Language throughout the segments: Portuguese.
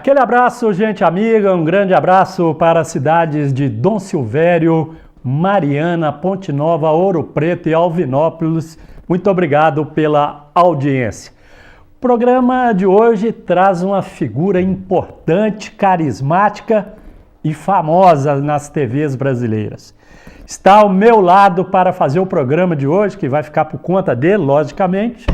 Aquele abraço, gente amiga, um grande abraço para as cidades de Dom Silvério, Mariana, Ponte Nova, Ouro Preto e Alvinópolis. Muito obrigado pela audiência. O programa de hoje traz uma figura importante, carismática e famosa nas TVs brasileiras. Está ao meu lado para fazer o programa de hoje, que vai ficar por conta dele, logicamente,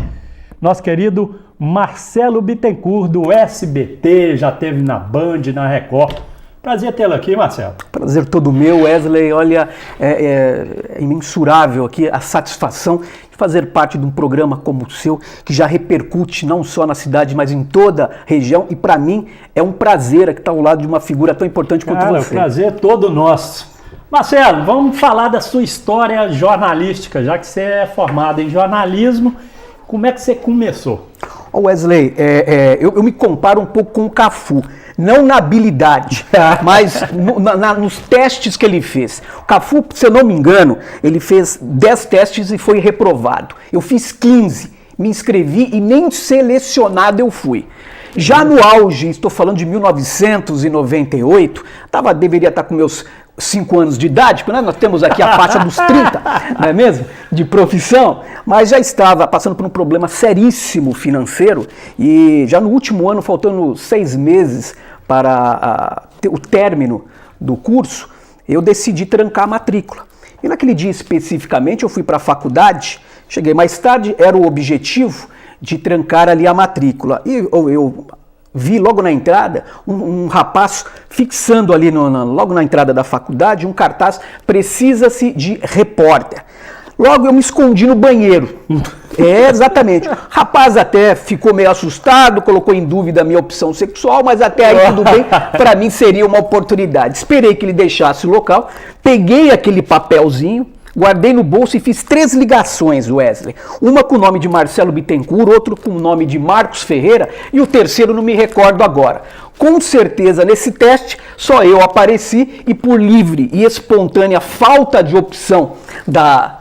nosso querido Marcelo Bittencourt, do SBT, já esteve na Band, na Record. Prazer tê-lo aqui, Marcelo. Prazer todo meu, Wesley. Olha, é imensurável aqui a satisfação de fazer parte de um programa como o seu, que já repercute não só na cidade, mas em toda a região. E para mim é um prazer estar ao lado de uma figura tão importante quanto você. O prazer é todo nosso. Marcelo, vamos falar da sua história jornalística, já que você é formado em jornalismo. Como é que você começou? Wesley, eu me comparo um pouco com o Cafu. Não na habilidade, mas nos testes que ele fez. O Cafu, se eu não me engano, ele fez 10 testes e foi reprovado. Eu fiz 15, me inscrevi e nem selecionado eu fui. Já no auge, estou falando de 1998, deveria estar com meus 5 anos de idade, porque nós temos aqui a faixa dos 30, não é mesmo? De profissão, mas já estava passando por um problema seríssimo financeiro e já no último ano, faltando 6 meses para o término do curso, eu decidi trancar a matrícula. E naquele dia especificamente eu fui para a faculdade, cheguei mais tarde, era o objetivo de trancar ali a matrícula. E eu vi logo na entrada um rapaz fixando ali logo na entrada da faculdade um cartaz: precisa-se de repórter. Logo eu me escondi no banheiro. Exatamente. O rapaz até ficou meio assustado, colocou em dúvida a minha opção sexual, mas até aí tudo bem, para mim seria uma oportunidade. Esperei que ele deixasse o local, peguei aquele papelzinho, guardei no bolso e fiz 3 ligações, Wesley. Uma com o nome de Marcelo Bittencourt, outro com o nome de Marcos Ferreira e o terceiro não me recordo agora. Com certeza, nesse teste, só eu apareci e por livre e espontânea falta de opção da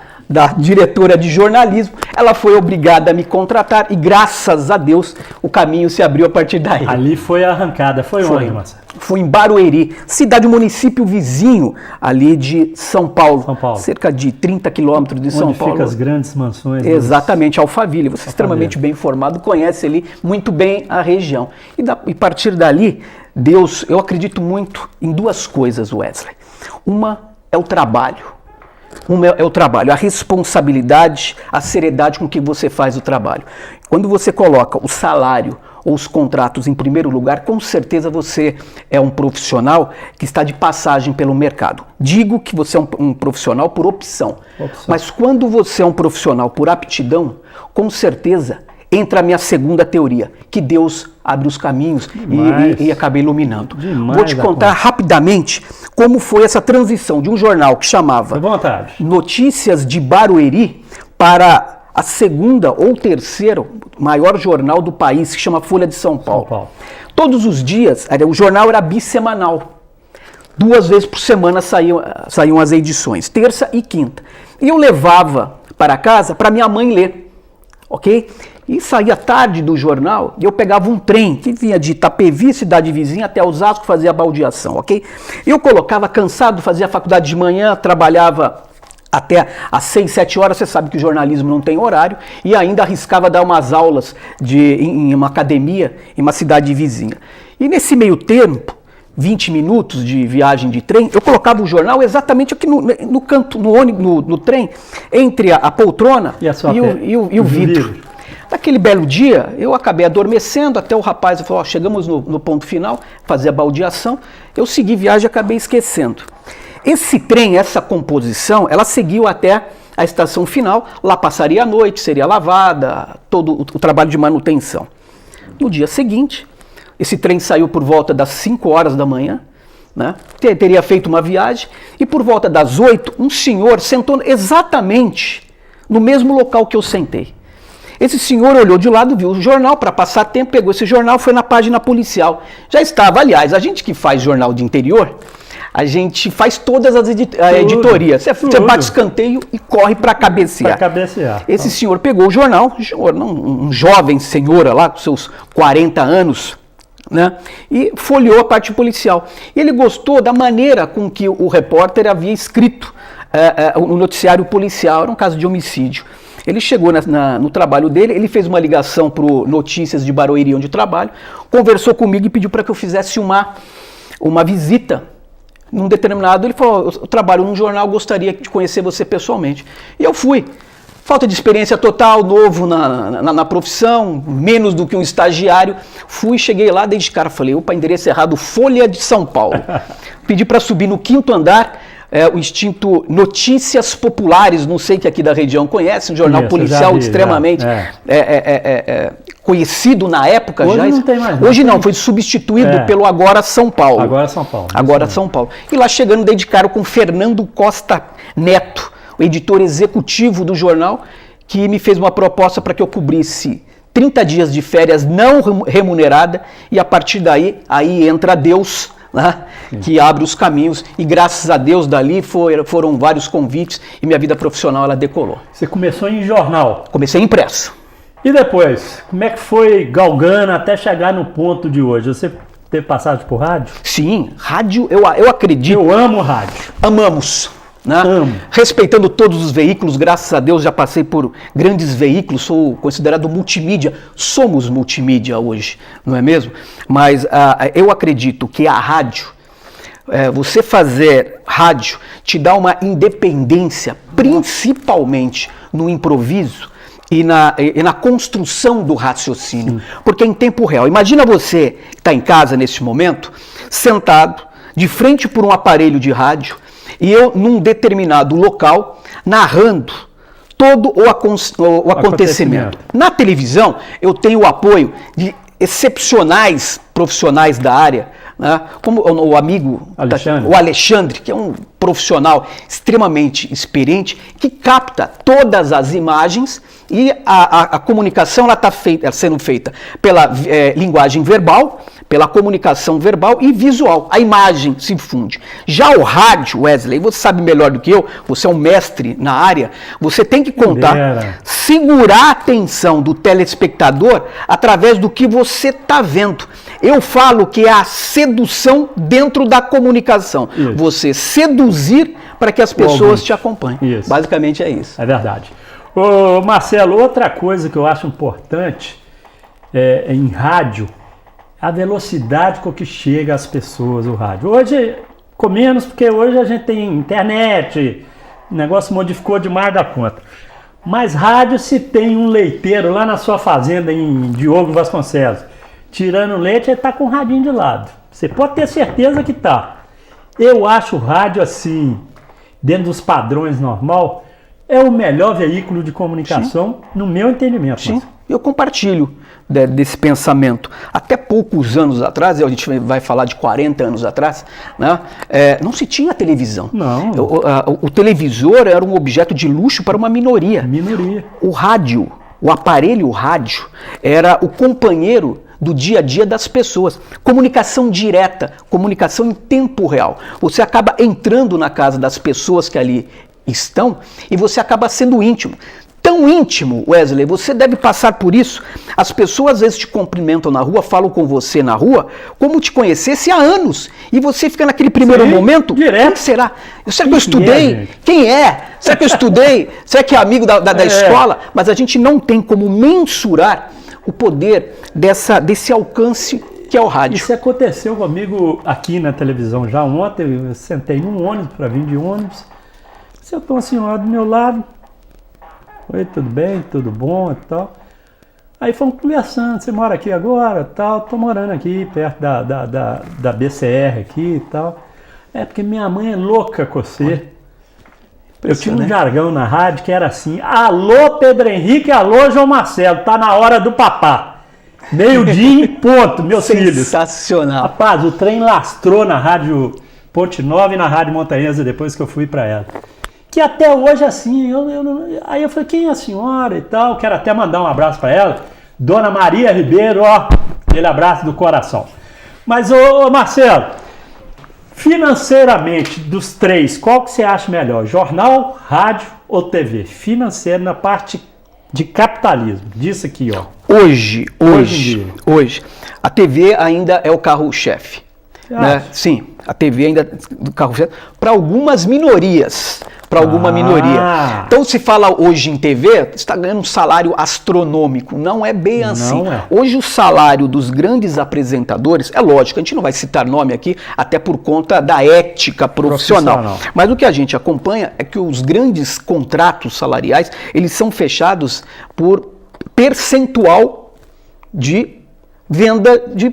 diretora de jornalismo, ela foi obrigada a me contratar e graças a Deus o caminho se abriu a partir daí. Ali foi a arrancada, foi onde, Marcelo? Foi em Barueri, cidade, município vizinho ali de São Paulo. Cerca de 30 quilômetros de São Paulo. Onde ficam as grandes mansões. Exatamente, Alphaville. Você é extremamente bem informado, conhece ali muito bem a região. E a partir dali, Deus, eu acredito muito em 2 coisas, Wesley. Uma é o trabalho. A responsabilidade, a seriedade com que você faz o trabalho. Quando você coloca o salário ou os contratos em primeiro lugar, com certeza você é um profissional que está de passagem pelo mercado. Digo que você é um profissional por opção, mas quando você é um profissional por aptidão, com certeza entra a minha segunda teoria, que Deus abre os caminhos e acaba iluminando. Vou te contar rapidamente como foi essa transição de um jornal que chamava Notícias de Barueri para a segunda ou terceira maior jornal do país, que chama Folha de São Paulo. Todos os dias, o jornal era bissemanal. 2 vezes por semana saíam as edições, terça e quinta. E eu levava para casa para minha mãe ler, ok? E saía tarde do jornal e eu pegava um trem que vinha de Itapevi, cidade vizinha, até Osasco, fazia baldeação, ok? Eu colocava cansado, fazia faculdade de manhã, trabalhava até às 6, 7 horas, você sabe que o jornalismo não tem horário, e ainda arriscava dar umas aulas em uma academia, em uma cidade vizinha. E nesse meio tempo, 20 minutos de viagem de trem, eu colocava o jornal exatamente aqui no canto, no trem, entre a poltrona e o vidro. Naquele belo dia, eu acabei adormecendo, até o rapaz falou, chegamos no ponto final, fazer a baldeação, eu segui viagem e acabei esquecendo. Esse trem, essa composição, ela seguiu até a estação final, lá passaria a noite, seria lavada, todo o trabalho de manutenção. No dia seguinte, esse trem saiu por volta das 5 horas da manhã, né? Teria feito uma viagem, e por volta das 8, um senhor sentou exatamente no mesmo local que eu sentei. Esse senhor olhou de lado, viu o jornal, para passar tempo, pegou esse jornal, foi na página policial. Já estava, aliás, a gente que faz jornal de interior, a gente faz todas as editorias. Você bate escanteio e corre para cabecear. Esse senhor pegou o jornal, um jovem senhora lá, com seus 40 anos, né? E folheou a parte policial. Ele gostou da maneira com que o repórter havia escrito o noticiário policial, era um caso de homicídio. Ele chegou no trabalho dele, ele fez uma ligação para o Notícias de Barueri, onde trabalho, conversou comigo e pediu para que eu fizesse uma visita. Num determinado, ele falou, eu trabalho num jornal, gostaria de conhecer você pessoalmente. E eu fui. Falta de experiência total, novo na profissão, menos do que um estagiário. Fui, cheguei lá, desde cara, falei, opa, endereço errado, Folha de São Paulo. Pedi para subir no 5º andar, o extinto Notícias Populares, não sei que aqui da região conhece, um jornal policial extremamente conhecido na época. Hoje já. Não tem mais. Hoje não, foi substituído pelo Agora São Paulo. Agora São Paulo. Agora São Paulo. E lá chegando, dei de cara com Fernando Costa Neto, o editor executivo do jornal, que me fez uma proposta para que eu cobrisse 30 dias de férias não remunerada, e a partir daí, aí entra Deus, né, que abre os caminhos, e graças a Deus dali foram vários convites e minha vida profissional ela decolou. Você começou em jornal? Comecei impresso. E depois, como é que foi galgando até chegar no ponto de hoje? Você teve passagem por rádio? Sim, rádio, eu acredito. Eu amo rádio. Amamos. Né? Amo. Respeitando todos os veículos, graças a Deus já passei por grandes veículos, sou considerado multimídia, somos multimídia hoje, não é mesmo? Mas eu acredito que a rádio, você fazer rádio te dá uma independência, principalmente no improviso e na construção do raciocínio. Sim. Porque em tempo real, imagina você que está em casa nesse momento, sentado, de frente por um aparelho de rádio, e eu num determinado local, narrando todo o acontecimento. Na televisão, eu tenho o apoio de excepcionais profissionais da área, né? Como o amigo o Alexandre, que é um profissional extremamente experiente, que capta todas as imagens, e a comunicação está sendo feita pela linguagem verbal, pela comunicação verbal e visual. A imagem se funde. Já o rádio, Wesley, você sabe melhor do que eu, você é um mestre na área, você tem que segurar a atenção do telespectador através do que você está vendo. Eu falo que é a sedução dentro da comunicação. Isso. Você seduzir para que as pessoas te acompanhem. Isso. Basicamente é isso. É verdade. Ô, Marcelo, outra coisa que eu acho importante em rádio, a velocidade com que chega às pessoas o rádio. Hoje, com menos, porque hoje a gente tem internet, o negócio modificou demais da conta. Mas rádio, se tem um leiteiro lá na sua fazenda em Diogo Vasconcelos, tirando leite, ele está com o radinho de lado. Você pode ter certeza que está. Eu acho o rádio assim, dentro dos padrões normal, é o melhor veículo de comunicação, sim, no meu entendimento. Sim, eu compartilho desse pensamento. Até poucos anos atrás, a gente vai falar de 40 anos atrás, né, não se tinha televisão. Não. O televisor era um objeto de luxo para uma minoria. O rádio, o aparelho rádio, era o companheiro do dia a dia das pessoas. Comunicação direta, comunicação em tempo real. Você acaba entrando na casa das pessoas que ali estão e você acaba sendo íntimo. Tão íntimo, Wesley, você deve passar por isso. As pessoas às vezes te cumprimentam na rua, falam com você na rua, como te conhecesse há anos. E você fica naquele primeiro momento, direto. Quem será? Será que eu estudei? Quem é? Será que eu estudei? Será que é amigo da escola? Mas a gente não tem como mensurar o poder desse alcance que é o rádio. Isso aconteceu comigo aqui na televisão já ontem. Eu sentei num ônibus para vir de ônibus. Sentou uma senhora do meu lado. Oi, tudo bem? Tudo bom e tal. Aí fomos conversando. Você mora aqui agora? Tal. Tô morando aqui perto da BCR aqui e tal. É porque minha mãe é louca com você. Eu tinha um jargão na rádio que era assim: alô Pedro Henrique, alô João Marcelo, tá na hora do papá. Meio-dia em ponto, meus filhos. Sensacional. Rapaz, o trem lastrou na rádio Ponte Nova e na rádio Montanhesa depois que eu fui para ela. Que até hoje assim, aí eu falei, quem é a senhora e tal? Quero até mandar um abraço para ela. Dona Maria Ribeiro, ó, aquele abraço do coração. Mas, ô Marcelo, financeiramente, dos três, qual que você acha melhor? Jornal, rádio ou TV? Financeiro na parte de capitalismo, disso aqui, ó. Hoje, a TV ainda é o carro-chefe. Né? Sim, a TV ainda é o carro-chefe para algumas minorias. Para alguma minoria. Então, se fala hoje em TV, você está ganhando um salário astronômico. Não é bem assim. Hoje, o salário dos grandes apresentadores, é lógico, a gente não vai citar nome aqui, até por conta da ética profissional. Mas o que a gente acompanha é que os grandes contratos salariais, eles são fechados por percentual de venda de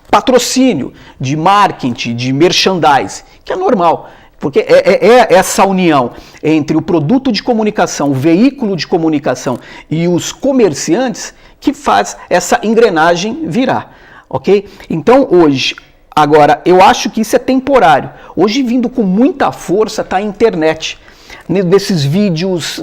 patrocínio, de marketing, de merchandise, que é normal. Porque é essa união entre o produto de comunicação, o veículo de comunicação e os comerciantes que faz essa engrenagem virar, ok? Então hoje, agora, eu acho que isso é temporário. Hoje vindo com muita força está a internet. Nesses vídeos,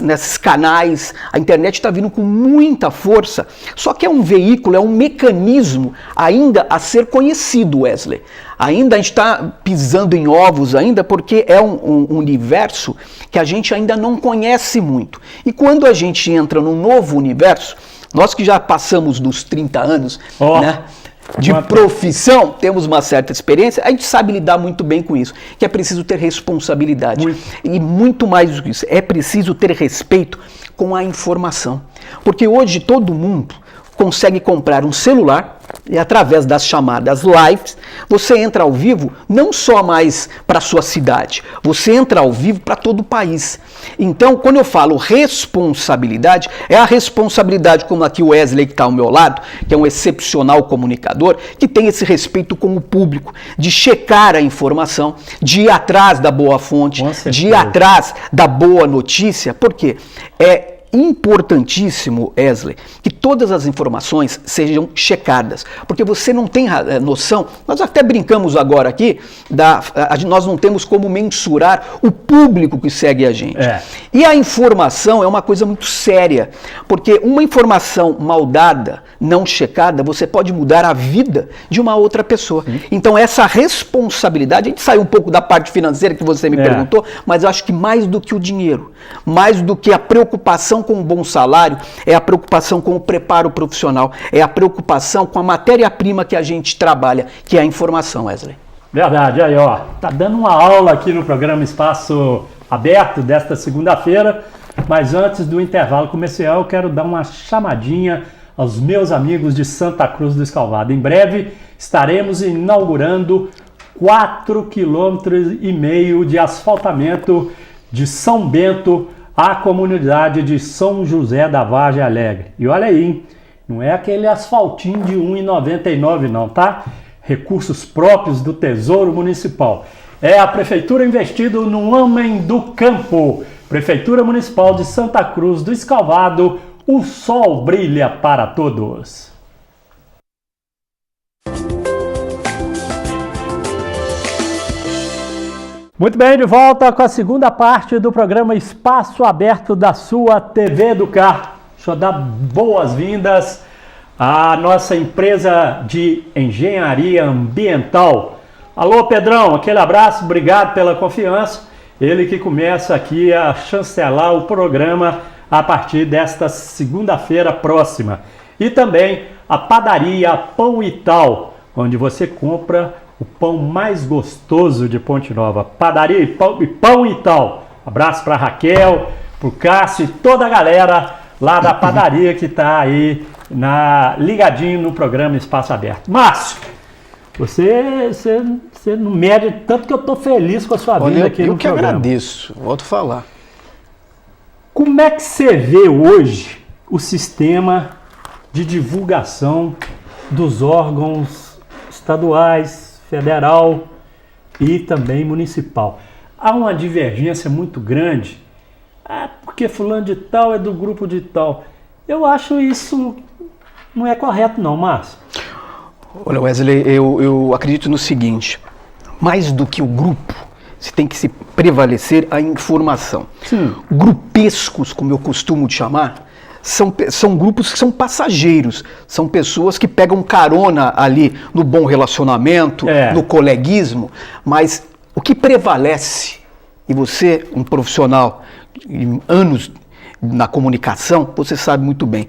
nesses canais, a internet está vindo com muita força. Só que é um veículo, é um mecanismo ainda a ser conhecido, Wesley. Ainda a gente está pisando em ovos ainda porque é um universo que a gente ainda não conhece muito. E quando a gente entra num novo universo, nós que já passamos dos 30 anos, né? De profissão, temos uma certa experiência, a gente sabe lidar muito bem com isso, que é preciso ter responsabilidade. E muito mais do que isso, é preciso ter respeito com a informação. Porque hoje todo mundo consegue comprar um celular e através das chamadas lives, você entra ao vivo não só mais para a sua cidade, você entra ao vivo para todo o país. Então, quando eu falo responsabilidade, é a responsabilidade como aqui o Wesley que está ao meu lado, que é um excepcional comunicador, que tem esse respeito com o público, de checar a informação, de ir atrás da boa fonte, de ir atrás da boa notícia, porque é importantíssimo, Wesley, que todas as informações sejam checadas, porque você não tem noção, nós até brincamos agora aqui, nós não temos como mensurar o público que segue a gente. E a informação é uma coisa muito séria, porque uma informação mal dada, não checada, você pode mudar a vida de uma outra pessoa. Então essa responsabilidade, a gente saiu um pouco da parte financeira que você me perguntou, mas eu acho que mais do que o dinheiro, mais do que a preocupação com um bom salário, é a preocupação com o preparo profissional, é a preocupação com a matéria-prima que a gente trabalha, que é a informação, Wesley. Verdade, aí ó, tá dando uma aula aqui no programa Espaço Aberto desta segunda-feira, mas antes do intervalo comercial eu quero dar uma chamadinha aos meus amigos de Santa Cruz do Escalvado. Em breve estaremos inaugurando 4,5 km de asfaltamento de São Bento à comunidade de São José da Vargem Alegre. E olha aí, hein? Não é aquele asfaltinho de R$ 1,99 não, tá? Recursos próprios do Tesouro Municipal. É a Prefeitura investindo no homem do campo. Prefeitura Municipal de Santa Cruz do Escalvado, o sol brilha para todos. Muito bem, de volta com a segunda parte do programa Espaço Aberto da sua TV Educar. Deixa eu dar boas-vindas à nossa empresa de engenharia ambiental. Alô, Pedrão, aquele abraço, obrigado pela confiança. Ele que começa aqui a chancelar o programa a partir desta segunda-feira próxima. E também a padaria Pão e Tal, onde você compra o pão mais gostoso de Ponte Nova. Padaria e Pão e Tal. Abraço para Raquel, para o Cássio e toda a galera lá da padaria que está aí ligadinho no programa Espaço Aberto. Márcio, você não mede tanto que eu estou feliz com a sua vida aqui no programa. Eu que agradeço, volto a falar. Como é que você vê hoje o sistema de divulgação dos órgãos estaduais, federal e também municipal? Há uma divergência muito grande, porque fulano de tal é do grupo de tal. Eu acho isso não é correto não, Márcio. Olha, Wesley, eu acredito no seguinte, mais do que o grupo, você tem que se prevalecer a informação. Sim. Grupescos, como eu costumo te chamar, são grupos que são passageiros, são pessoas que pegam carona ali no bom relacionamento, no coleguismo, mas o que prevalece, e você, um profissional, anos na comunicação, você sabe muito bem.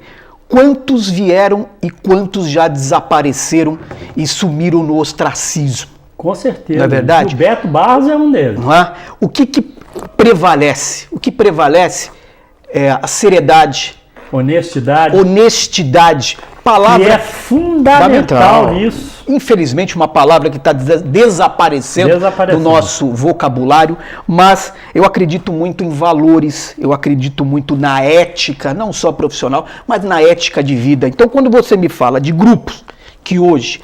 Quantos vieram e quantos já desapareceram e sumiram no ostracismo? Com certeza. Não é verdade? O Beto Barros é um deles. Não é? O que prevalece? O que prevalece é a seriedade, honestidade, palavra que é fundamental nisso. Infelizmente, uma palavra que está desaparecendo do nosso vocabulário, mas eu acredito muito em valores, eu acredito muito na ética, não só profissional, mas na ética de vida. Então, quando você me fala de grupos que hoje,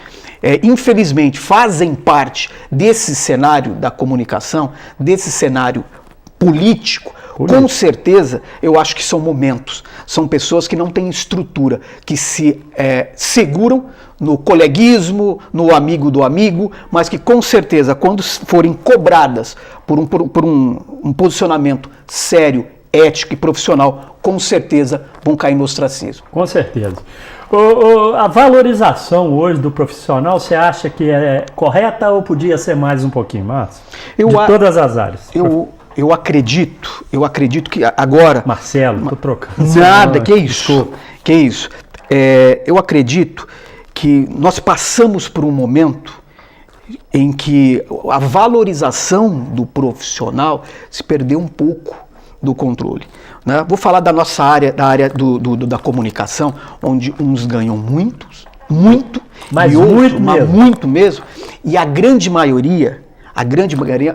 infelizmente, fazem parte desse cenário da comunicação, desse cenário político, com certeza, eu acho que são momentos, são pessoas que não têm estrutura, que se seguram no coleguismo, no amigo do amigo, mas que com certeza, quando forem cobradas por um posicionamento sério, ético e profissional, com certeza vão cair no ostracismo. Com certeza. A valorização hoje do profissional, você acha que é correta ou podia ser mais um pouquinho mais? De todas as áreas. Eu acredito que agora... Marcelo, tô trocando. Nada, que isso? Eu acredito que nós passamos por um momento em que a valorização do profissional se perdeu um pouco do controle. Né? Vou falar da nossa área, da área da comunicação, onde uns ganham muito, mas e outros, muito mesmo, e a grande maioria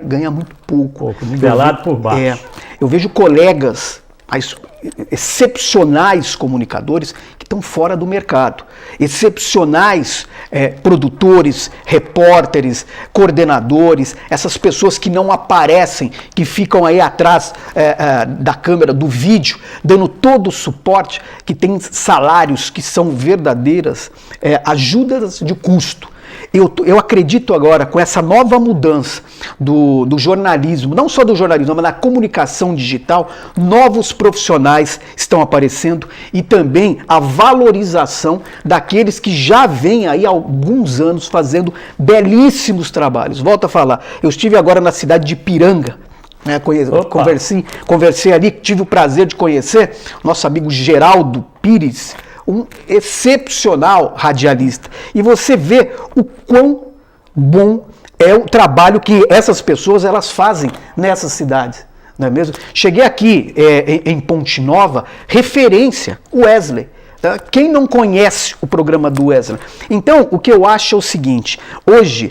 ganha muito pouco. Nivelado por baixo. Eu vejo colegas, excepcionais comunicadores que estão fora do mercado, excepcionais produtores, repórteres, coordenadores, essas pessoas que não aparecem, que ficam aí atrás da câmera, do vídeo, dando todo o suporte, que tem salários que são verdadeiras ajudas de custo. Eu acredito agora, com essa nova mudança do jornalismo, não só do jornalismo, mas da comunicação digital, novos profissionais estão aparecendo e também a valorização daqueles que já vêm aí há alguns anos fazendo belíssimos trabalhos. Volto a falar, eu estive agora na cidade de Ipiranga, conversei ali, tive o prazer de conhecer nosso amigo Geraldo Pires, um excepcional radialista. E você vê o quão bom é o trabalho que essas pessoas elas fazem nessas cidades, não é mesmo? Cheguei aqui em Ponte Nova, referência, Wesley. Tá? Quem não conhece o programa do Wesley? Então, o que eu acho é o seguinte, hoje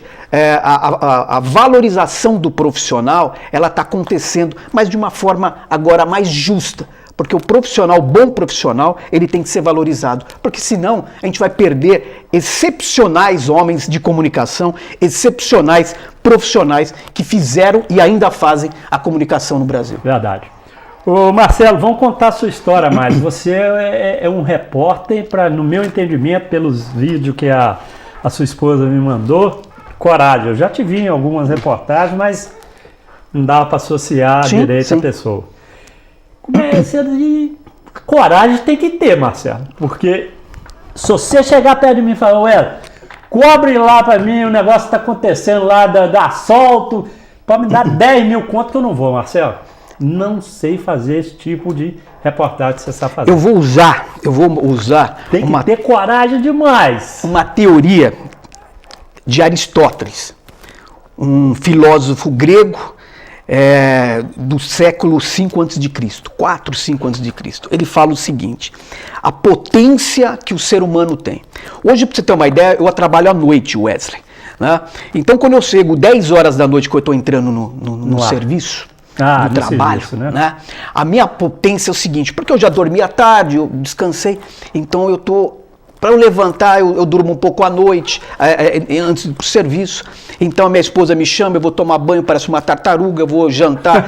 a valorização do profissional ela está acontecendo, mas de uma forma agora mais justa. Porque o profissional, bom profissional, ele tem que ser valorizado. Porque senão a gente vai perder excepcionais homens de comunicação, excepcionais profissionais que fizeram e ainda fazem a comunicação no Brasil. Verdade. Ô Marcelo, vamos contar a sua história mais. Você é um repórter, no meu entendimento, pelos vídeos que a sua esposa me mandou, coragem. Eu já te vi em algumas reportagens, mas não dava para associar direito a pessoa. Coragem tem que ter, Marcelo, porque se você chegar perto de mim e falar, ué, cobre lá pra mim, o negócio tá acontecendo lá da assalto, pode me dar 10 mil conto que eu não vou, Marcelo. Não sei fazer esse tipo de reportagem que você está fazendo. Eu vou usar. Tem que ter coragem demais. Uma teoria de Aristóteles, um filósofo grego, do século 5 a.C., 4, 5 a.C. Ele fala o seguinte, a potência que o ser humano tem. Hoje, para você ter uma ideia, eu trabalho à noite, Wesley. Né? Então, quando eu chego 10 horas da noite que eu estou entrando no serviço, no trabalho, serviço, né? A minha potência é o seguinte, porque eu já dormi à tarde, eu descansei, então eu estou... Para eu levantar, eu durmo um pouco à noite, antes do serviço. Então a minha esposa me chama, eu vou tomar banho, parece uma tartaruga, eu vou jantar,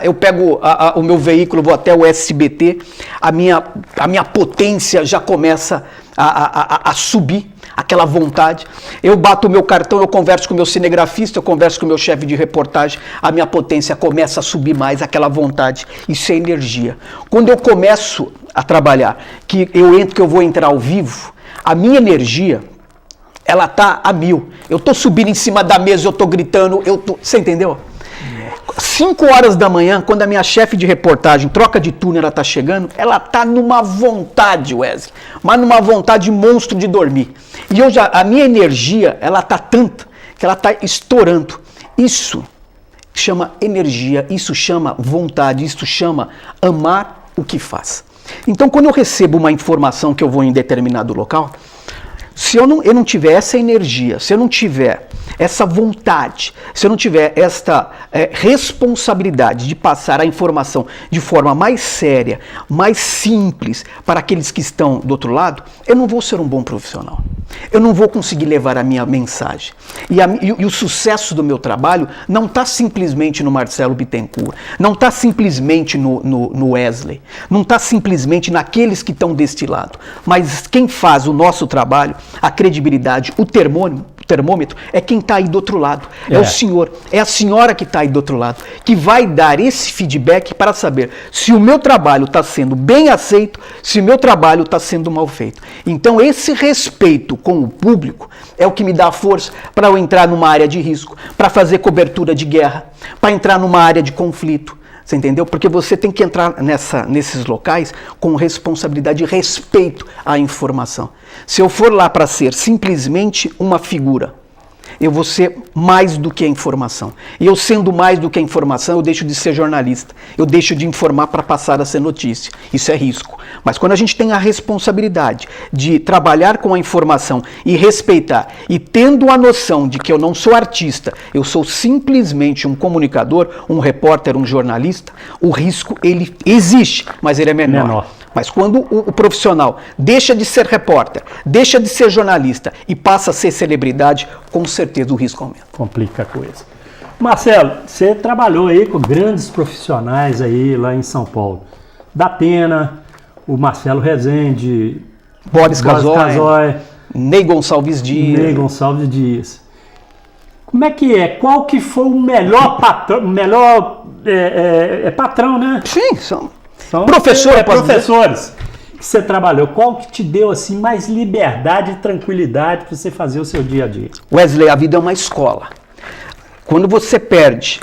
eu pego o meu veículo, vou até o SBT, a minha potência já começa a subir, aquela vontade. Eu bato o meu cartão, eu converso com o meu cinegrafista, eu converso com o meu chefe de reportagem, a minha potência começa a subir mais, aquela vontade. Isso é energia. Quando eu começo a trabalhar, que eu vou entrar ao vivo, a minha energia, ela tá a 1000. Eu tô subindo em cima da mesa, eu tô gritando, você entendeu? 5 horas da manhã, quando a minha chefe de reportagem, troca de turno, ela está chegando, ela está numa vontade, Wesley, mas numa vontade monstro de dormir. E a minha energia, ela está tanta que ela está estourando. Isso chama energia, isso chama vontade, isso chama amar o que faz. Então, quando eu recebo uma informação que eu vou em determinado local, se eu não tiver essa energia, se eu não tiver essa vontade, se eu não tiver esta responsabilidade de passar a informação de forma mais séria, mais simples para aqueles que estão do outro lado, eu não vou ser um bom profissional. Eu não vou conseguir levar a minha mensagem. E o sucesso do meu trabalho não está simplesmente no Marcelo Bittencourt, não está simplesmente no Wesley, não está simplesmente naqueles que estão deste lado. Mas quem faz o nosso trabalho, a credibilidade, o termômetro, é quem está aí do outro lado. É o senhor, é a senhora que está aí do outro lado, que vai dar esse feedback para saber se o meu trabalho está sendo bem aceito, se o meu trabalho está sendo mal feito. Então esse respeito com o público é o que me dá força para eu entrar numa área de risco, para fazer cobertura de guerra, para entrar numa área de conflito. Você entendeu? Porque você tem que entrar nesses locais com responsabilidade e respeito à informação. Se eu for lá para ser simplesmente uma figura, eu vou ser mais do que a informação. E eu sendo mais do que a informação, eu deixo de ser jornalista. Eu deixo de informar para passar a ser notícia. Isso é risco. Mas quando a gente tem a responsabilidade de trabalhar com a informação e respeitar, e tendo a noção de que eu não sou artista, eu sou simplesmente um comunicador, um repórter, um jornalista, o risco ele existe, mas ele é menor. Mas quando o profissional deixa de ser repórter, deixa de ser jornalista e passa a ser celebridade, com certeza o risco aumenta. Complica a coisa. Marcelo, você trabalhou aí com grandes profissionais aí lá em São Paulo. Da Atena, o Marcelo Rezende, Boris Casoy, Ney Gonçalves Dias. Como é que é? Qual que foi o melhor patrão? Patrão, né? Sim, são professores que você trabalhou. Qual que te deu assim mais liberdade e tranquilidade para você fazer o seu dia a dia? Wesley, a vida é uma escola. Quando você perde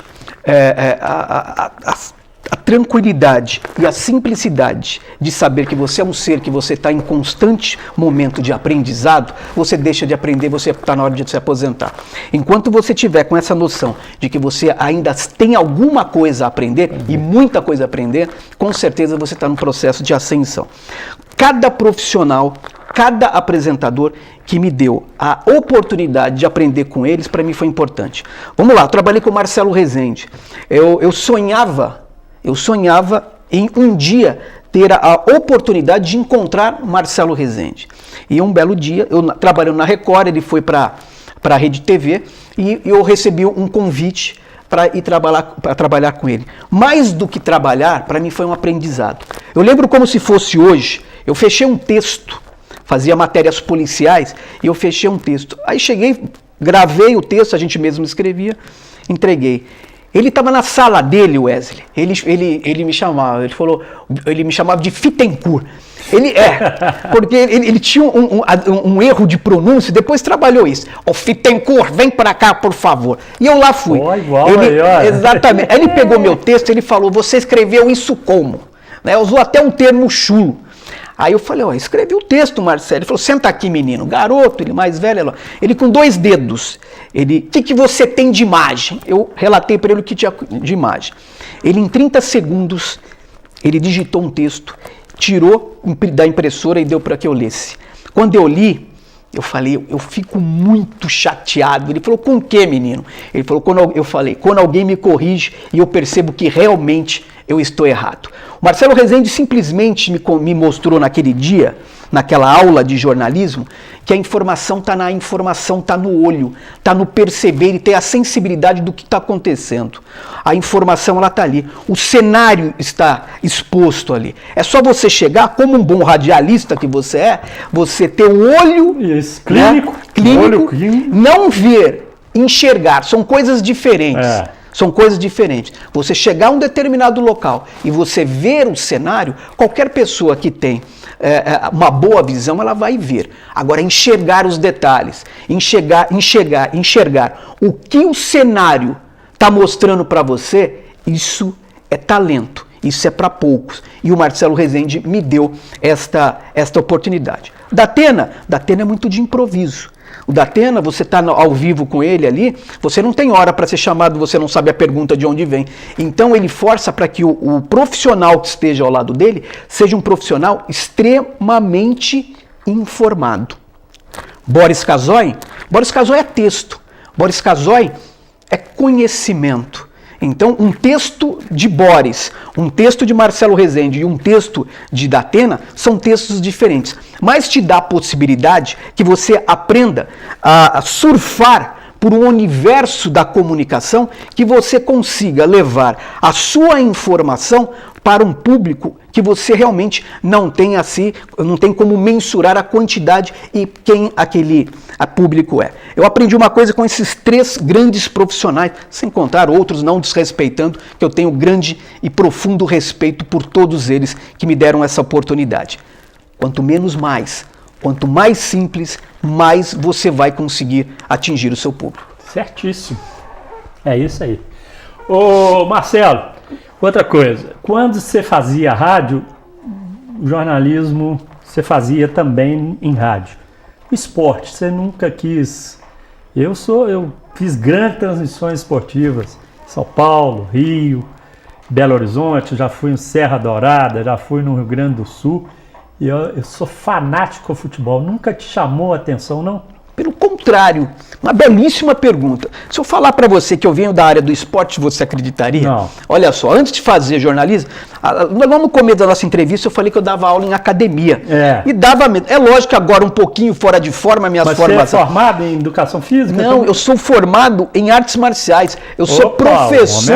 a tranquilidade e a simplicidade de saber que você é um ser, que você está em constante momento de aprendizado, você deixa de aprender, você está na hora de se aposentar. Enquanto você tiver com essa noção de que você ainda tem alguma coisa a aprender, e muita coisa a aprender, com certeza você está no processo de ascensão. Cada profissional, cada apresentador que me deu a oportunidade de aprender com eles, para mim foi importante. Vamos lá, eu trabalhei com o Marcelo Rezende. Eu sonhava em um dia ter a oportunidade de encontrar Marcelo Rezende. E um belo dia, eu trabalhando na Record, ele foi para a Rede TV e eu recebi um convite para ir trabalhar com ele. Mais do que trabalhar, para mim foi um aprendizado. Eu lembro como se fosse hoje, eu fechei um texto, fazia matérias policiais e eu fechei um texto. Aí cheguei, gravei o texto, a gente mesmo escrevia, entreguei. Ele estava na sala dele, Wesley. Ele me chamava, ele me chamava de Bittencourt. Porque ele tinha um erro de pronúncia, depois trabalhou isso. Bittencourt, vem para cá, por favor. E eu lá fui. Exatamente. Aí ele pegou meu texto, ele falou, você escreveu isso como? Né? Usou até um termo chulo. Aí eu falei, escrevi o texto, Marcelo. Ele falou, senta aqui, menino. Garoto, ele mais velho. Ele com 2 dedos. Ele, o que você tem de imagem? Eu relatei para ele o que tinha de imagem. Ele, em 30 segundos, ele digitou um texto, tirou da impressora e deu para que eu lesse. Quando eu li, eu falei, eu fico muito chateado. Ele falou, com o que, menino? Ele falou, quando alguém me corrige e eu percebo que realmente eu estou errado. O Marcelo Rezende simplesmente me mostrou naquele dia, naquela aula de jornalismo, que a informação está na informação, está no olho, está no perceber e ter a sensibilidade do que está acontecendo. A informação ela está ali, o cenário está exposto ali. É só você chegar, como um bom radialista que você é, você ter o olho clínico, não ver, enxergar, são coisas diferentes. São coisas diferentes. Você chegar a um determinado local e você ver o cenário, qualquer pessoa que tem uma boa visão, ela vai ver. Agora, enxergar os detalhes, enxergar o que o cenário está mostrando para você, isso é talento, isso é para poucos. E o Marcelo Rezende me deu esta oportunidade. Datena é muito de improviso. O Datena, você está ao vivo com ele ali, você não tem hora para ser chamado, você não sabe a pergunta de onde vem. Então ele força para que o profissional que esteja ao lado dele seja um profissional extremamente informado. Boris Casoy é texto. Boris Casoy é conhecimento. Então, um texto de Boris, um texto de Marcelo Rezende e um texto de Datena são textos diferentes. Mas te dá a possibilidade que você aprenda a surfar por um universo da comunicação, que você consiga levar a sua informação para um público que você realmente não tem como mensurar a quantidade e quem aquele público é. Eu aprendi uma coisa com esses 3 grandes profissionais, sem contar outros, não desrespeitando, que eu tenho grande e profundo respeito por todos eles que me deram essa oportunidade. Quanto menos mais, quanto mais simples, mais você vai conseguir atingir o seu público. Certíssimo. É isso aí. Ô Marcelo, outra coisa, quando você fazia rádio, jornalismo você fazia também em rádio. O esporte, você nunca quis. Eu fiz grandes transmissões esportivas, São Paulo, Rio, Belo Horizonte, já fui em Serra Dourada, já fui no Rio Grande do Sul. E eu sou fanático ao futebol. Nunca te chamou a atenção, não? Pelo contrário, uma belíssima pergunta. Se eu falar para você que eu venho da área do esporte, você acreditaria? Não. Olha só, antes de fazer jornalismo, lá no começo da nossa entrevista eu falei que eu dava aula em academia. É. E dava mesmo. É lógico que agora um pouquinho fora de forma, minhas formações. Você é formado em educação física? Não, eu sou formado em artes marciais. Eu sou professor.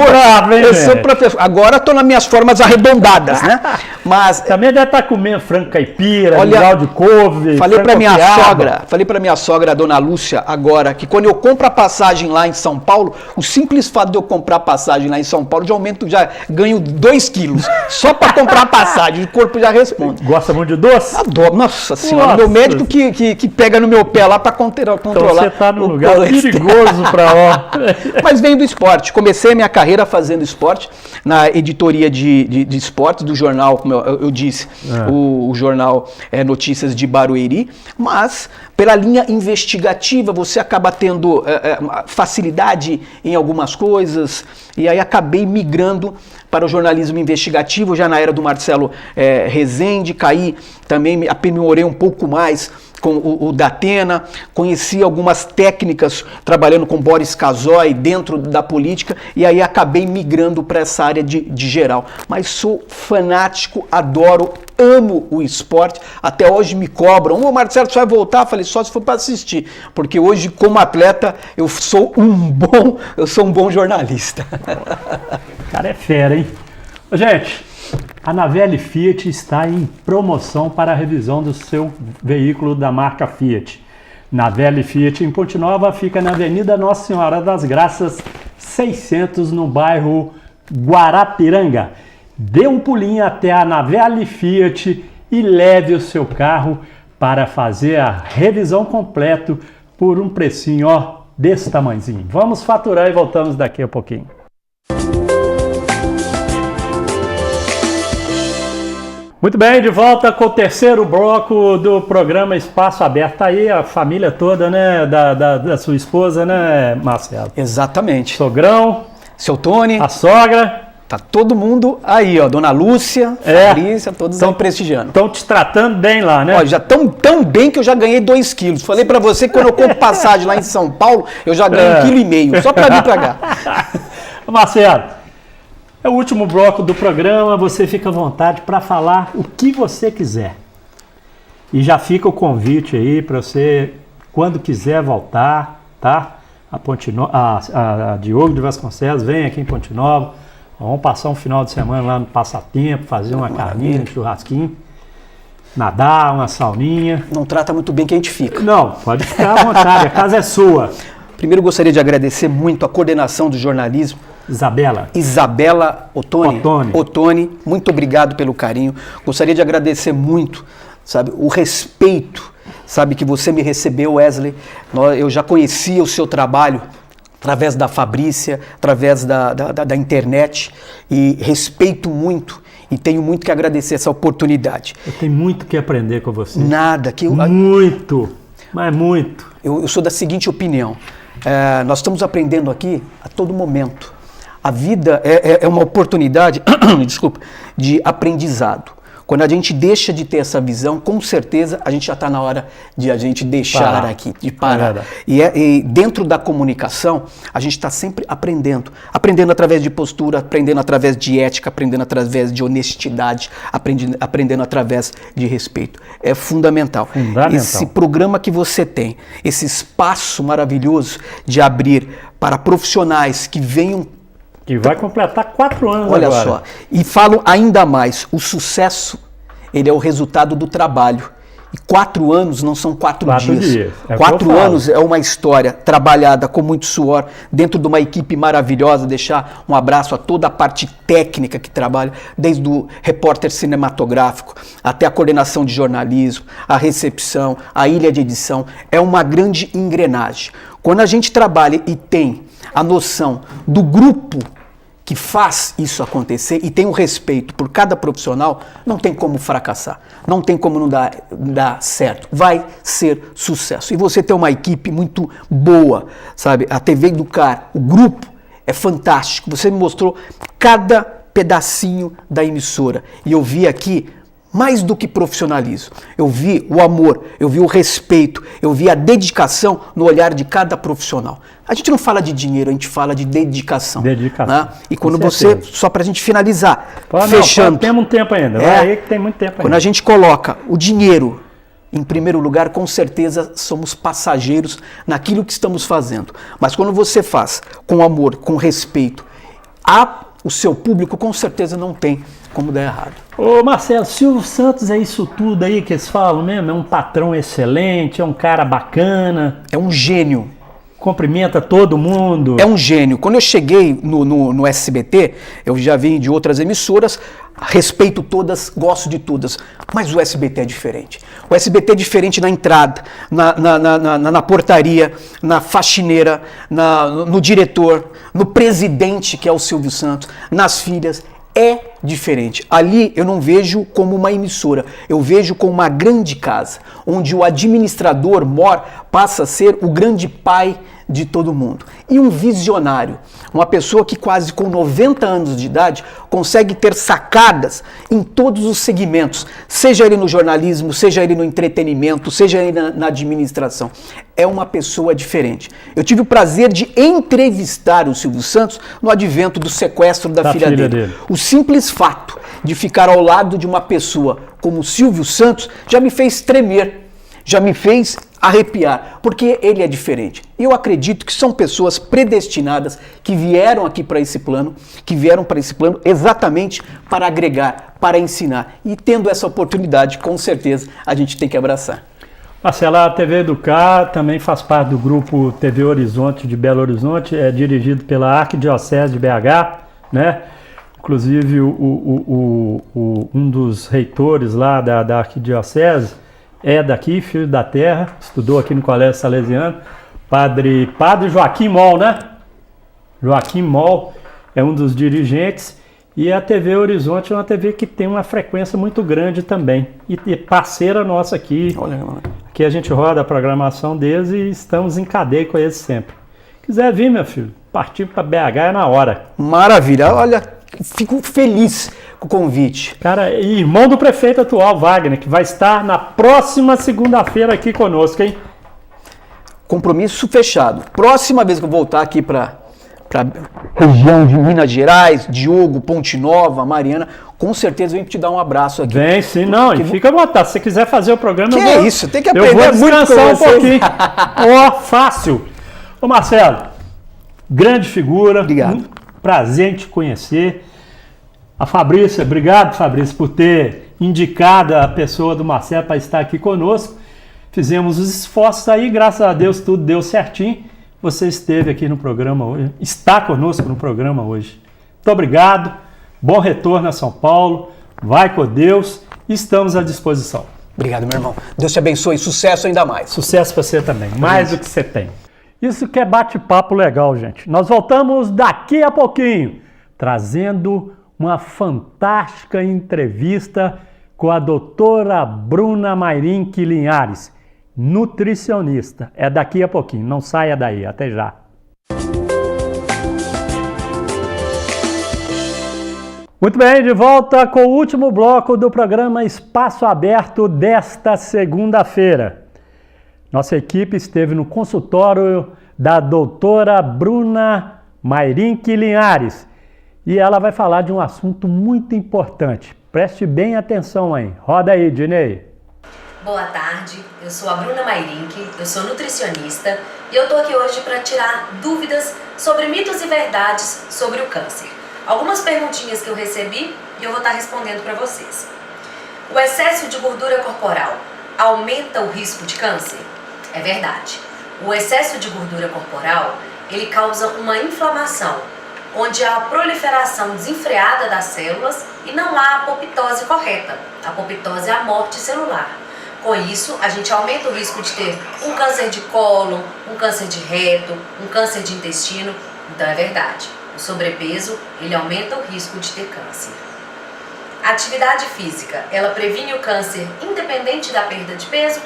Eu sou professor. Agora estou nas minhas formas arredondadas, né? Mas também deve estar comendo frango caipira, mingau de couve. Falei para minha sogra, a dona Lúcia, agora, que quando eu compro a passagem lá em São Paulo, o simples fato de eu comprar a passagem lá em São Paulo, já ganho 2 quilos. Só para comprar a passagem, o corpo já responde. Gosta muito de doce? Adoro. Nossa senhora, meu médico que pega no meu pé lá para controlar. Então você está num lugar perigoso para ó. Mas venho do esporte. Comecei a minha carreira fazendo esporte na editoria de esportes do jornal, como eu disse, o jornal Notícias de Barueri, mas pela linha investigativa você acaba tendo facilidade em algumas coisas, e aí acabei migrando para o jornalismo investigativo, já na era do Marcelo Rezende, caí também, me aprimorei um pouco mais com o Datena, conheci algumas técnicas trabalhando com Boris Casoy dentro da política, e aí acabei migrando para essa área de geral. Mas sou fanático, adoro, amo o esporte, até hoje me cobram. Ô Marcelo, você vai voltar? Eu falei, só se for para assistir, porque hoje como atleta eu sou um bom jornalista. O cara é fera, hein? Gente, a Navelli Fiat está em promoção para a revisão do seu veículo da marca Fiat. Navelli Fiat em Ponte Nova fica na Avenida Nossa Senhora das Graças, 600, no bairro Guarapiranga. Dê um pulinho até a Navelli Fiat e leve o seu carro para fazer a revisão completa por um precinho desse tamanhozinho. Vamos faturar e voltamos daqui a pouquinho. Muito bem, de volta com o terceiro bloco do programa Espaço Aberto. Tá aí a família toda, né, da sua esposa, né, Marcelo? Exatamente. Sogrão. Seu Tony. A sogra. Tá todo mundo aí, ó. Dona Lúcia, Fabrícia, todos estão prestigiando. Estão te tratando bem lá, né? Ó, já estão tão bem que eu já ganhei 2 quilos. Falei pra você que quando eu compro passagem lá em São Paulo, eu já ganho 1,5 kg, só pra vir pra cá. Marcelo, é o último bloco do programa, você fica à vontade para falar o que você quiser. E já fica o convite aí para você, quando quiser voltar, tá? A Diogo de Vasconcelos, vem aqui em Ponte Nova, vamos passar um final de semana lá no Passatempo, fazer uma carninha, um churrasquinho, nadar, uma sauninha. Não trata muito bem que a gente fica. Não, pode ficar à vontade, a casa é sua. Primeiro gostaria de agradecer muito a coordenação do jornalismo, Isabela Ottoni, muito obrigado pelo carinho. Gostaria de agradecer muito, sabe, o respeito, sabe, que você me recebeu, Wesley. Eu já conhecia o seu trabalho, através da Fabrícia, através da internet, e respeito muito e tenho muito que agradecer essa oportunidade. Eu tenho muito que aprender com você. Nada. Muito, mas muito. Eu sou da seguinte opinião, nós estamos aprendendo aqui a todo momento. A vida é uma oportunidade desculpa, de aprendizado. Quando a gente deixa de ter essa visão, com certeza a gente já está na hora de a gente deixar aqui, de parar. E dentro da comunicação, a gente está sempre aprendendo. Aprendendo através de postura, aprendendo através de ética, aprendendo através de honestidade, aprendendo através de respeito. É fundamental. Esse programa que você tem, esse espaço maravilhoso de abrir para profissionais que venham. Que vai completar 4 anos agora. Olha só, e falo ainda mais, o sucesso, ele é o resultado do trabalho. E 4 anos não são 4 dias. 4 anos é uma história trabalhada com muito suor, dentro de uma equipe maravilhosa. Deixar um abraço a toda a parte técnica que trabalha, desde o repórter cinematográfico até a coordenação de jornalismo, a recepção, a ilha de edição. É uma grande engrenagem. Quando a gente trabalha e tem a noção do grupo que faz isso acontecer e tem o respeito por cada profissional, não tem como fracassar, não tem como não dar certo, vai ser sucesso. E você tem uma equipe muito boa, sabe? A TV Educar, o grupo é fantástico, você me mostrou cada pedacinho da emissora e eu vi aqui mais do que profissionalismo. Eu vi o amor, eu vi o respeito, eu vi a dedicação no olhar de cada profissional. A gente não fala de dinheiro, a gente fala de dedicação. Né? E quando você, só para a gente finalizar, fechando. Temos um tempo ainda, vai aí que tem muito tempo ainda. Quando a gente coloca o dinheiro em primeiro lugar, com certeza somos passageiros naquilo que estamos fazendo. Mas quando você faz com amor, com respeito, o seu público com certeza não tem como dar errado. Ô Marcelo, Silvio Santos é isso tudo aí que eles falam mesmo? É um patrão excelente, é um cara bacana. É um gênio. Cumprimenta todo mundo. É um gênio. Quando eu cheguei no SBT, eu já vim de outras emissoras, respeito todas, gosto de todas, mas o SBT é diferente. O SBT é diferente na entrada, na portaria, na faxineira, no diretor, no presidente, que é o Silvio Santos, nas filhas. É diferente. Ali eu não vejo como uma emissora, eu vejo como uma grande casa, onde o administrador passa a ser o grande pai de todo mundo. E um visionário, uma pessoa que quase com 90 anos de idade consegue ter sacadas em todos os segmentos, seja ele no jornalismo, seja ele no entretenimento, seja ele na administração. É uma pessoa diferente. Eu tive o prazer de entrevistar o Silvio Santos no advento do sequestro da filha dele. O simples fato de ficar ao lado de uma pessoa como o Silvio Santos já me fez tremer, já me fez arrepiar, porque ele é diferente. E eu acredito que são pessoas predestinadas que vieram aqui para esse plano, exatamente para agregar, para ensinar. E tendo essa oportunidade, com certeza, a gente tem que abraçar. Marcelo, a TV Educar também faz parte do grupo TV Horizonte de Belo Horizonte, é dirigido pela Arquidiocese de BH, né? Inclusive um dos reitores lá da Arquidiocese é daqui, filho da terra, estudou aqui no Colégio Salesiano, Padre Joaquim Moll, né? Joaquim Moll é um dos dirigentes e a TV Horizonte é uma TV que tem uma frequência muito grande também e parceira nossa aqui. Olha. Aqui a gente roda a programação deles e estamos em cadeia com eles sempre. Quiser vir, meu filho, partir para BH é na hora. Maravilha, olha, fico feliz com o convite. Cara, irmão do prefeito atual, Wagner, que vai estar na próxima segunda-feira aqui conosco, hein? Compromisso fechado. Próxima vez que eu voltar aqui para região de Minas Gerais, Diogo, Ponte Nova, Mariana, com certeza eu venho te dar um abraço aqui. Vem sim, não, e fica à vontade. Se você quiser fazer o programa, que é isso, tem que aprender eu vou descansar muito um pouquinho. Ó, fácil. Ô Marcelo, grande figura. Obrigado. Prazer em te conhecer. A Fabrícia, obrigado Fabrícia por ter indicado a pessoa do Marcelo para estar aqui conosco. Fizemos os esforços aí, graças a Deus tudo deu certinho. Você esteve aqui no programa hoje, está conosco no programa hoje. Muito obrigado, bom retorno a São Paulo, vai com Deus, estamos à disposição. Obrigado, meu irmão. Deus te abençoe, sucesso ainda mais. Sucesso para você também, mais do que você tem. Isso que é bate-papo legal, gente. Nós voltamos daqui a pouquinho, trazendo uma fantástica entrevista com a doutora Bruna Mayrink Linhares, nutricionista. É daqui a pouquinho, não saia daí, até já. Muito bem, de volta com o último bloco do programa Espaço Aberto desta segunda-feira. Nossa equipe esteve no consultório da doutora Bruna Mayrink Linhares e ela vai falar de um assunto muito importante. Preste bem atenção aí. Roda aí, Dinei. Boa tarde, eu sou a Bruna Mayrink, eu sou nutricionista e eu tô aqui hoje para tirar dúvidas sobre mitos e verdades sobre o câncer. Algumas perguntinhas que eu recebi e eu vou estar respondendo para vocês. O excesso de gordura corporal aumenta o risco de câncer? É verdade. O excesso de gordura corporal, ele causa uma inflamação, onde há a proliferação desenfreada das células e não há a apoptose correta. A apoptose é a morte celular. Com isso, a gente aumenta o risco de ter um câncer de cólon, um câncer de reto, um câncer de intestino. Então é verdade. O sobrepeso, ele aumenta o risco de ter câncer. A atividade física, ela previne o câncer independente da perda de peso?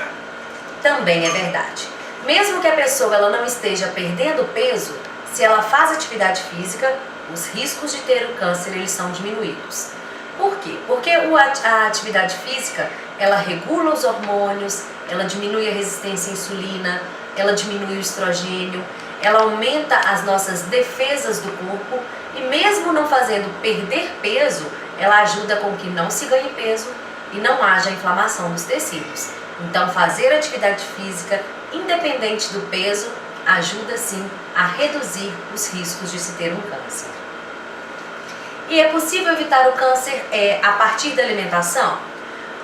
Também é verdade. Mesmo que a pessoa ela não esteja perdendo peso, se ela faz atividade física, os riscos de ter o câncer eles são diminuídos. Por quê? Porque a atividade física, ela regula os hormônios, ela diminui a resistência à insulina, ela diminui o estrogênio, ela aumenta as nossas defesas do corpo e mesmo não fazendo perder peso, ela ajuda com que não se ganhe peso e não haja inflamação dos tecidos. Então, fazer atividade física, independente do peso, ajuda sim a reduzir os riscos de se ter um câncer. E é possível evitar o câncer a partir da alimentação?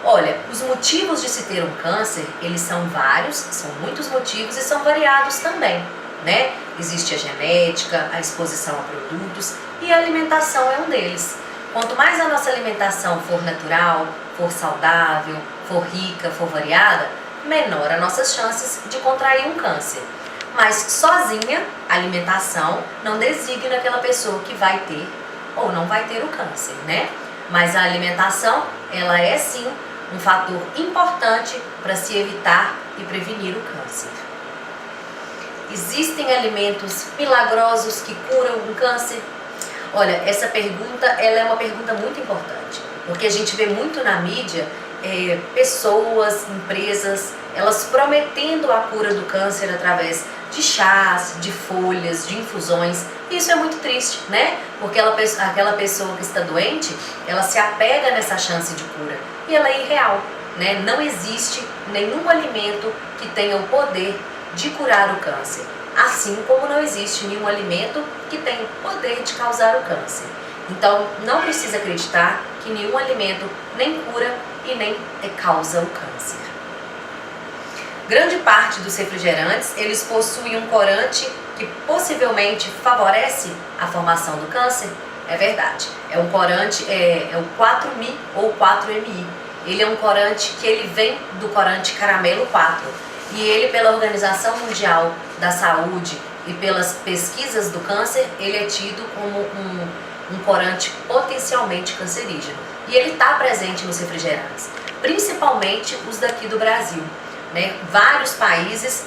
Olha, os motivos de se ter um câncer, eles são vários, são muitos motivos e são variados também, né? Existe a genética, a exposição a produtos e a alimentação é um deles. Quanto mais a nossa alimentação for natural, for saudável, for rica, for variada, menor as nossas chances de contrair um câncer. Mas sozinha, a alimentação não designa aquela pessoa que vai ter ou não vai ter o câncer, né? Mas a alimentação, ela é sim um fator importante para se evitar e prevenir o câncer. Existem alimentos milagrosos que curam o câncer? Olha, essa pergunta ela é uma pergunta muito importante, porque a gente vê muito na mídia pessoas, empresas, elas prometendo a cura do câncer através de chás, de folhas, de infusões. Isso é muito triste, né? Porque aquela pessoa que está doente, ela se apega nessa chance de cura e ela é irreal, né? Não existe nenhum alimento que tenha o poder de curar o câncer, assim como não existe nenhum alimento que tenha o poder de causar o câncer. Então, não precisa acreditar que nenhum alimento nem cura e nem causa o câncer. Grande parte dos refrigerantes, eles possuem um corante que possivelmente favorece a formação do câncer? É verdade. É um corante, é o 4-MI ou 4-MI. Ele é um corante que ele vem do corante caramelo 4. E ele, pela Organização Mundial da Saúde e pelas pesquisas do câncer, ele é tido como um corante potencialmente cancerígeno. E ele está presente nos refrigerantes, principalmente os daqui do Brasil, né? Vários países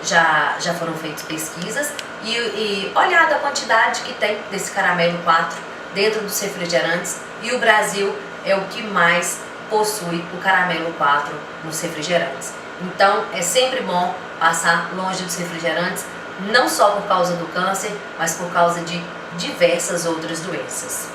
já foram feitas pesquisas e olhada a quantidade que tem desse caramelo 4 dentro dos refrigerantes, e o Brasil é o que mais possui o caramelo 4 nos refrigerantes. Então é sempre bom passar longe dos refrigerantes, não só por causa do câncer, mas por causa de diversas outras doenças.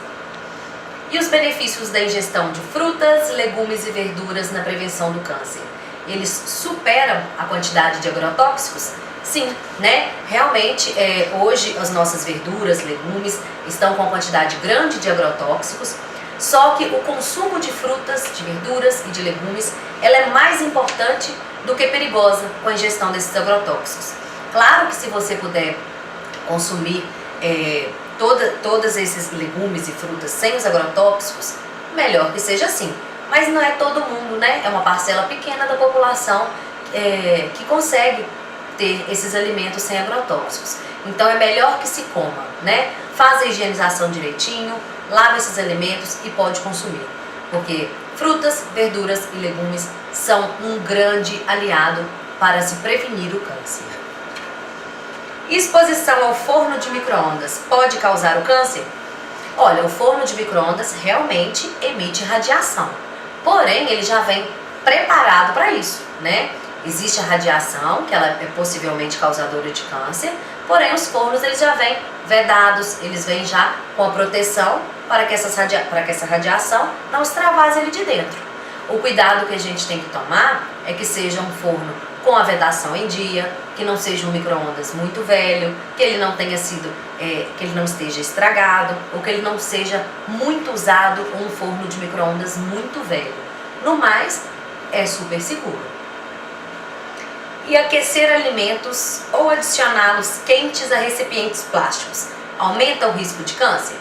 E os benefícios da ingestão de frutas, legumes e verduras na prevenção do câncer? Eles superam a quantidade de agrotóxicos? Sim, né? Realmente, hoje as nossas verduras, legumes estão com uma quantidade grande de agrotóxicos, só que o consumo de frutas, de verduras e de legumes, ela é mais importante do que perigosa com a ingestão desses agrotóxicos. Claro que se você puder consumir todos esses legumes e frutas sem os agrotóxicos, melhor que seja assim. Mas não é todo mundo, né? É uma parcela pequena da população que consegue ter esses alimentos sem agrotóxicos. Então é melhor que se coma, né? Faz a higienização direitinho, lava esses alimentos e pode consumir. Porque frutas, verduras e legumes são um grande aliado para se prevenir o câncer. Exposição ao forno de micro-ondas pode causar o câncer? Olha, o forno de micro-ondas realmente emite radiação, porém ele já vem preparado para isso, né? Existe a radiação, que ela é possivelmente causadora de câncer, porém os fornos eles já vêm vedados, eles vêm já com a proteção para que essa radiação não extravase ele de dentro. O cuidado que a gente tem que tomar é que seja um forno com a vedação em dia, que não seja um micro-ondas muito velho, que ele não tenha sido, que ele não esteja estragado, ou que ele não seja muito usado, ou um forno de micro-ondas muito velho. No mais, é super seguro. E aquecer alimentos ou adicioná-los quentes a recipientes plásticos aumenta o risco de câncer?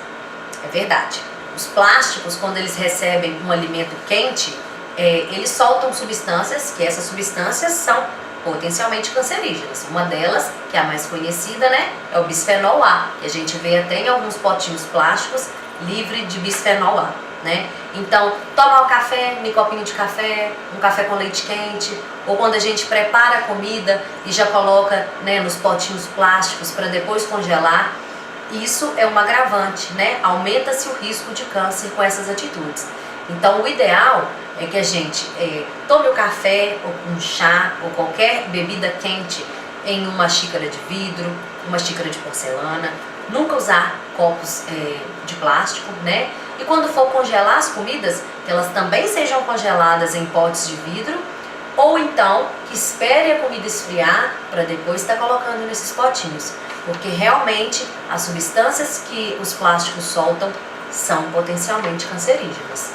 É verdade. Os plásticos, quando eles recebem um alimento quente, eles soltam substâncias, que essas substâncias são potencialmente cancerígenas. Uma delas, que é a mais conhecida, né, é o bisfenol A, que a gente vê até em alguns potinhos plásticos livre de bisfenol A, né? Então, tomar o café, um copinho de café, um café com leite quente, ou quando a gente prepara a comida e já coloca, né, nos potinhos plásticos para depois congelar, isso é um agravante, né? Aumenta-se o risco de câncer com essas atitudes. Então, o ideal é que a gente tome o café, ou um chá, ou qualquer bebida quente em uma xícara de vidro, uma xícara de porcelana, nunca usar copos de plástico, né? E quando for congelar as comidas, que elas também sejam congeladas em potes de vidro, ou então que espere a comida esfriar para depois estar colocando nesses potinhos, porque realmente as substâncias que os plásticos soltam são potencialmente cancerígenas.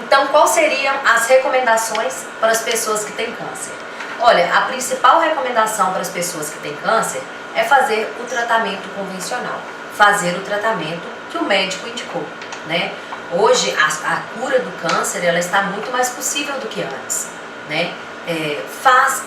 Então, quais seriam as recomendações para as pessoas que têm câncer? Olha, a principal recomendação para as pessoas que têm câncer é fazer o tratamento convencional, fazer o tratamento que o médico indicou, né? Hoje, a cura do câncer, ela está muito mais possível do que antes, né? Faz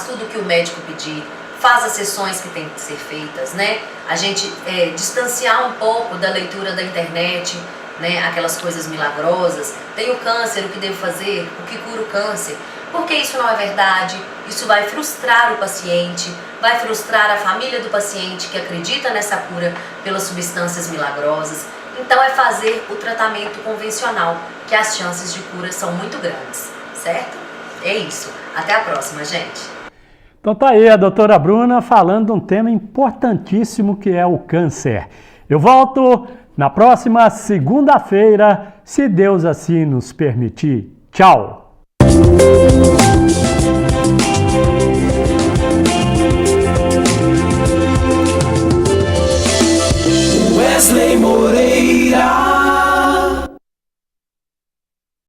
tudo o que o médico pedir, faz as sessões que tem que ser feitas, né? A gente distanciar um pouco da leitura da internet, né? Aquelas coisas milagrosas. Tenho câncer, o que devo fazer? O que cura o câncer? Porque isso não é verdade, isso vai frustrar o paciente, vai frustrar a família do paciente que acredita nessa cura pelas substâncias milagrosas. Então é fazer o tratamento convencional, que as chances de cura são muito grandes, certo? É isso. Até a próxima, gente. Então tá aí a doutora Bruna falando de um tema importantíssimo que é o câncer. Eu volto na próxima segunda-feira, se Deus assim nos permitir. Tchau!